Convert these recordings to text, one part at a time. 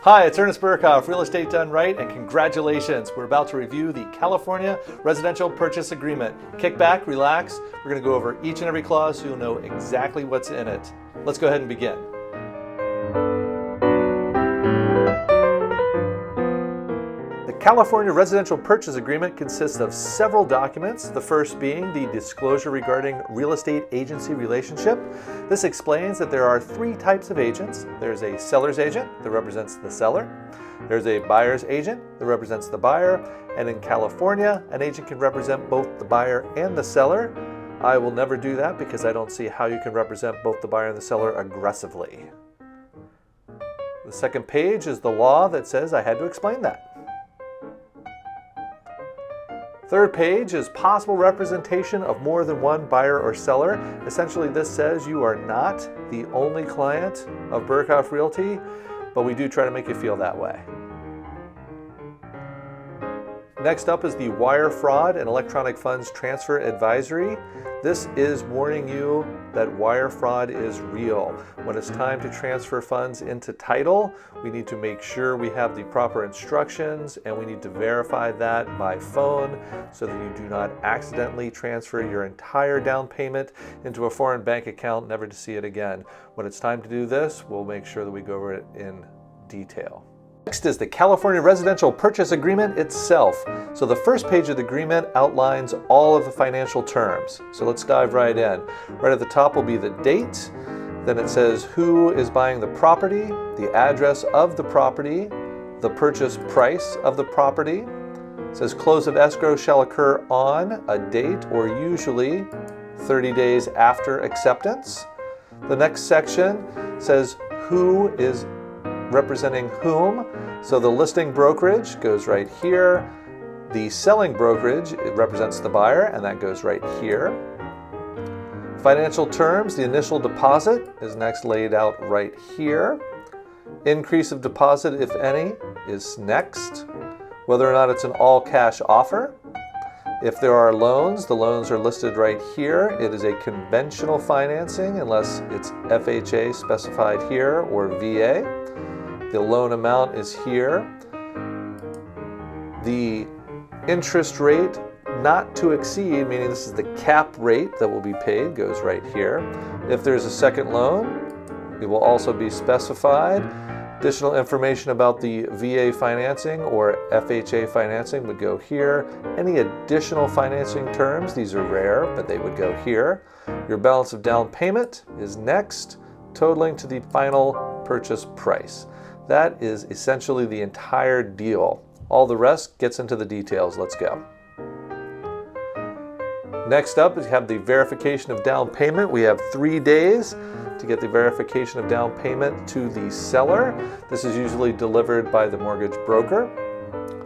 Hi, it's Ernest Berghof, Real Estate Done Right, and congratulations. We're about to review the California Residential Purchase Agreement. Kick back, relax. We're going to go over each and every clause so you'll know exactly what's in it. Let's go ahead and begin. The California Residential Purchase Agreement consists of several documents, the first being the disclosure regarding real estate agency relationship. This explains that there are three types of agents. There's a seller's agent that represents the seller. There's a buyer's agent that represents the buyer. And in California, an agent can represent both the buyer and the seller. I will never do that because I don't see how you can represent both the buyer and the seller aggressively. The second page is the law that says I had to explain that. Third page is possible representation of more than one buyer or seller. Essentially, this says you are not the only client of Berghof Realty, but we do try to make you feel that way. Next up is the wire fraud and electronic funds transfer advisory. This is warning you that wire fraud is real. When it's time to transfer funds into title, we need to make sure we have the proper instructions, and we need to verify that by phone so that you do not accidentally transfer your entire down payment into a foreign bank account, never to see it again. When it's time to do this, we'll make sure that we go over it in detail. Next is the California Residential Purchase Agreement itself. So the first page of the agreement outlines all of the financial terms. So let's dive right in. Right at the top will be the date. Then it says who is buying the property, the address of the property, the purchase price of the property. It says close of escrow shall occur on a date or usually 30 days after acceptance. The next section says who is representing whom. So the listing brokerage goes right here. The selling brokerage, it represents the buyer, and that goes right here. Financial terms, the initial deposit is next laid out right here. Increase of deposit, if any, is next. Whether or not it's an all-cash offer. If there are loans, the loans are listed right here. It is a conventional financing unless it's FHA specified here or VA. The loan amount is here. The interest rate not to exceed, meaning this is the cap rate that will be paid, goes right here. If there's a second loan, it will also be specified. Additional information about the VA financing or FHA financing would go here. Any additional financing terms, these are rare, but they would go here. Your balance of down payment is next, totaling to the final purchase price. That is essentially the entire deal. All the rest gets into the details. Let's go. Next up is you have the verification of down payment. We have 3 days to get the verification of down payment to the seller. This is usually delivered by the mortgage broker.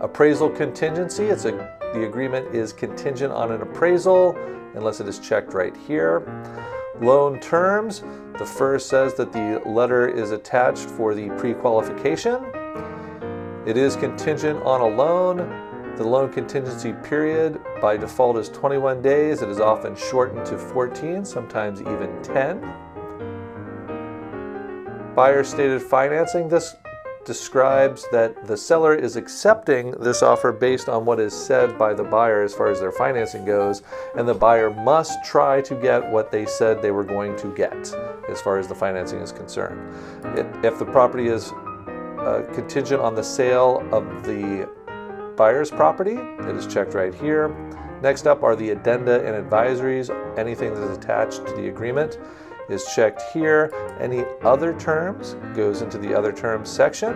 Appraisal contingency. The agreement is contingent on an appraisal unless it is checked right here. Loan terms. The first says that the letter is attached for the pre-qualification. It is contingent on a loan. The loan contingency period by default is 21 days. It is often shortened to 14, sometimes even 10. Buyer stated financing. This describes that the seller is accepting this offer based on what is said by the buyer as far as their financing goes, and the buyer must try to get what they said they were going to get as far as the financing is concerned. If the property is contingent on the sale of the buyer's property, it is checked right here. Next up are the addenda and advisories. Anything that is attached to the agreement is checked here. Any other terms goes into the other terms section.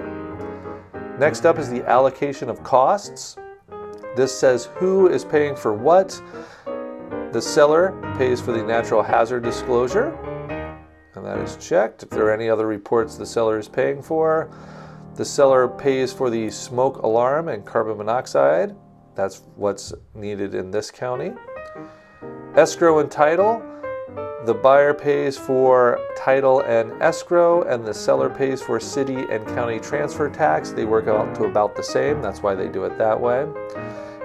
Next up is the allocation of costs. This says who is paying for what. The seller pays for the natural hazard disclosure, and that is checked. If there are any other reports the seller is paying for. The seller pays for the smoke alarm and carbon monoxide. That's what's needed in this county. Escrow and title. The buyer pays for title and escrow, and the seller pays for city and county transfer tax. They work out to about the same. That's why they do it that way.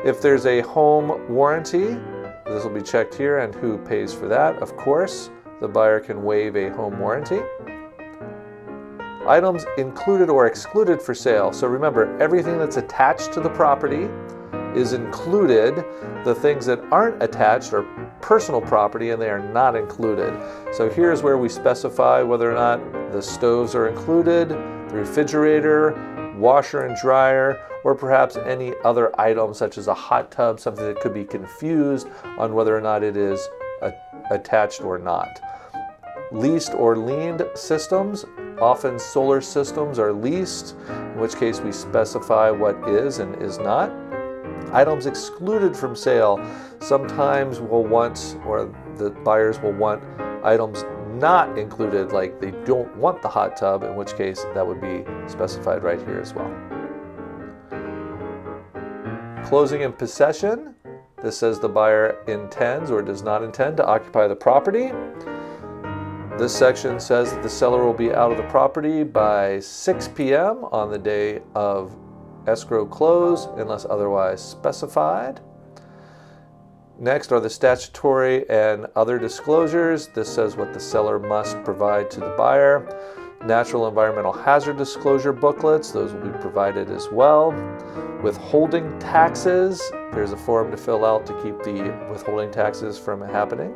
If there's a home warranty, this will be checked here, and who pays for that. Of course, the buyer can waive a home warranty. Items included or excluded for sale. So remember, everything that's attached to the property is included. The things that aren't attached are personal property and they are not included. So here's where we specify whether or not the stoves are included, the refrigerator, washer and dryer, or perhaps any other item such as a hot tub, something that could be confused on whether or not it is attached or not. Leased or liened systems. Often solar systems are leased, in which case we specify what is and is not. Items excluded from sale. Sometimes we'll want, or the buyers will want, items not included, like they don't want the hot tub, in which case that would be specified right here as well. Closing and possession. This says the buyer intends or does not intend to occupy the property. This section says that the seller will be out of the property by 6 p.m. on the day of escrow close unless otherwise specified. Next are the statutory and other disclosures. This says what the seller must provide to the buyer. Natural environmental hazard disclosure booklets, those will be provided as well. Withholding taxes, there's a form to fill out to keep the withholding taxes from happening.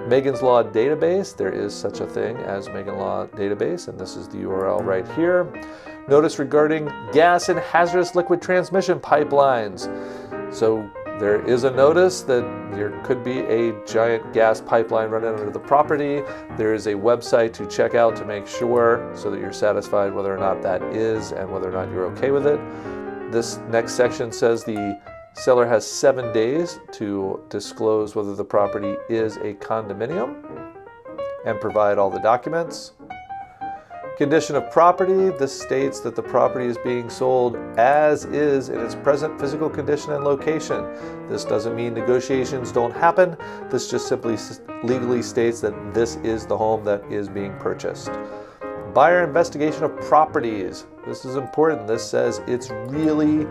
Megan's Law database, there is such a thing as Megan Law database, and this is the URL right here. Notice regarding gas and hazardous liquid transmission pipelines. So there is a notice that there could be a giant gas pipeline running under the property. There is a website to check out to make sure so that you're satisfied whether or not that is and whether or not you're okay with it. This next section says the seller has 7 days to disclose whether the property is a condominium and provide all the documents. Condition of property, this states that the property is being sold as is in its present physical condition and location. This doesn't mean negotiations don't happen. This just simply legally states that this is the home that is being purchased. Buyer investigation of properties. This is important. This says it's really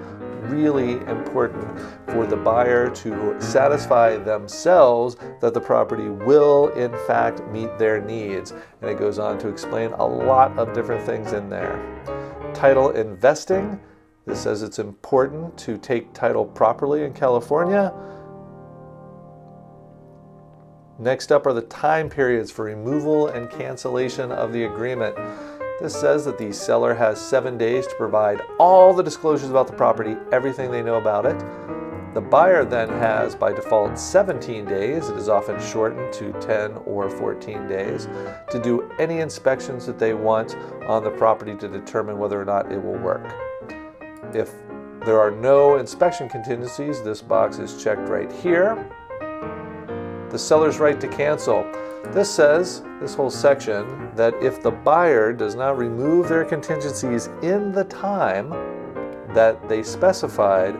important for the buyer to satisfy themselves that the property will in fact meet their needs. And it goes on to explain a lot of different things in there. Title investing. This says it's important to take title properly in California. Next up are the time periods for removal and cancellation of the agreement. This says that the seller has 7 days to provide all the disclosures about the property, everything they know about it. The buyer then has, by default, 17 days. It is often shortened to 10 or 14 days to do any inspections that they want on the property to determine whether or not it will work. If there are no inspection contingencies, this box is checked right here. The seller's right to cancel. This says, this whole section, that if the buyer does not remove their contingencies in the time that they specified,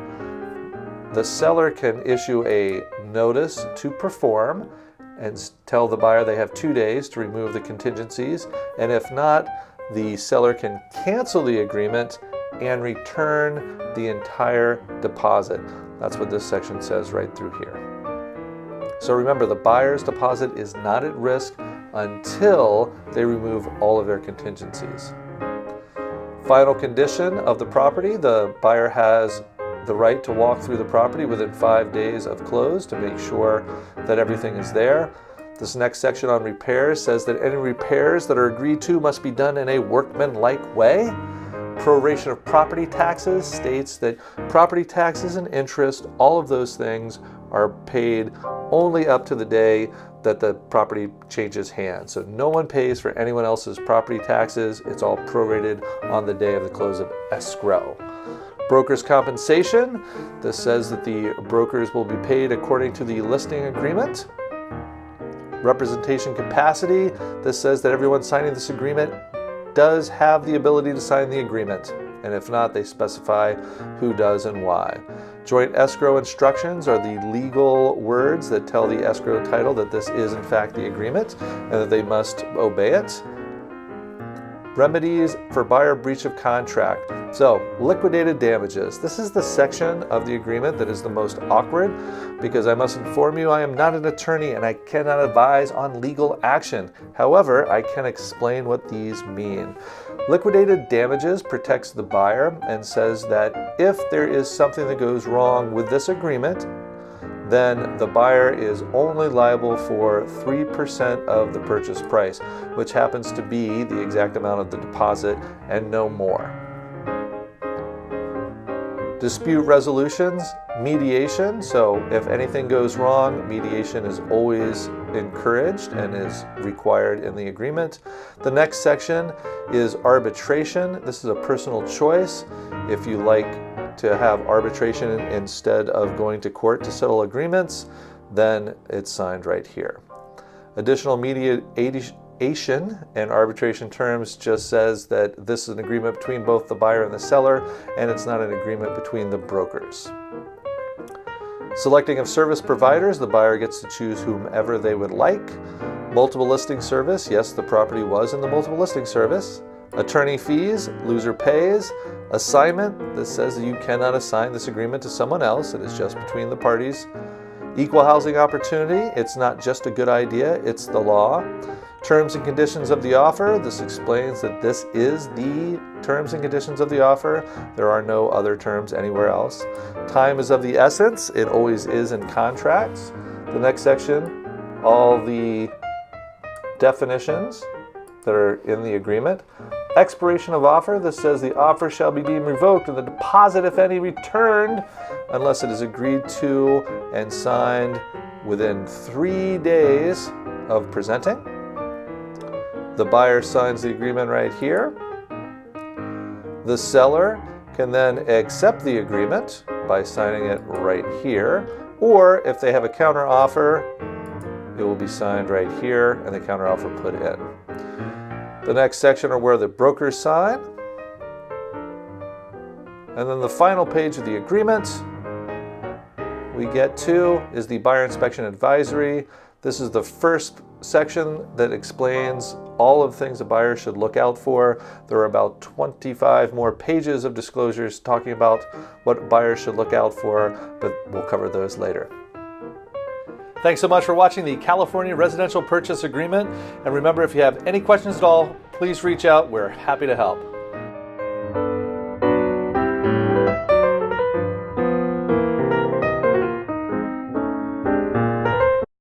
the seller can issue a notice to perform and tell the buyer they have 2 days to remove the contingencies. And if not, the seller can cancel the agreement and return the entire deposit. That's what this section says right through here. So remember, the buyer's deposit is not at risk until they remove all of their contingencies. Final condition of the property, the buyer has the right to walk through the property within 5 days of close to make sure that everything is there. This next section on repairs says that any repairs that are agreed to must be done in a workmanlike way. Proration of property taxes states that property taxes and interest, all of those things are paid only up to the day that the property changes hands. So no one pays for anyone else's property taxes. It's all prorated on the day of the close of escrow. Broker's compensation. This says that the brokers will be paid according to the listing agreement. Representation capacity. This says that everyone signing this agreement does have the ability to sign the agreement. And if not, they specify who does and why. Joint escrow instructions are the legal words that tell the escrow title that this is in fact the agreement and that they must obey it. Remedies for buyer breach of contract. So, liquidated damages. This is the section of the agreement that is the most awkward because I must inform you I am not an attorney and I cannot advise on legal action. However, I can explain what these mean. Liquidated damages protects the buyer and says that if there is something that goes wrong with this agreement, then the buyer is only liable for 3% of the purchase price, which happens to be the exact amount of the deposit and no more. Dispute resolutions, mediation. So if anything goes wrong, mediation is always encouraged and is required in the agreement. The next section is arbitration. This is a personal choice. If you like to have arbitration instead of going to court to settle agreements, then it's signed right here. Additional mediation and arbitration terms just says that this is an agreement between both the buyer and the seller, and it's not an agreement between the brokers. Selecting of service providers, the buyer gets to choose whomever they would like. Multiple listing service, yes, the property was in the multiple listing service. Attorney fees, loser pays. Assignment, this says that you cannot assign this agreement to someone else, it is just between the parties. Equal housing opportunity, it's not just a good idea, it's the law. Terms and conditions of the offer, this explains that this is the terms and conditions of the offer. There are no other terms anywhere else. Time is of the essence, it always is in contracts. The next section, all the definitions that are in the agreement. Expiration of offer, this says the offer shall be deemed revoked and the deposit, if any, returned unless it is agreed to and signed within 3 days of presenting. The buyer signs the agreement right here. The seller can then accept the agreement by signing it right here, or if they have a counter offer, it will be signed right here and the counter offer put in. The next section are where the brokers sign. And then the final page of the agreement we get to is the buyer inspection advisory. This is the first section that explains all of the things a buyer should look out for. There are about 25 more pages of disclosures talking about what buyers should look out for, but we'll cover those later. Thanks so much for watching the California Residential Purchase Agreement. And remember, if you have any questions at all, please reach out. We're happy to help.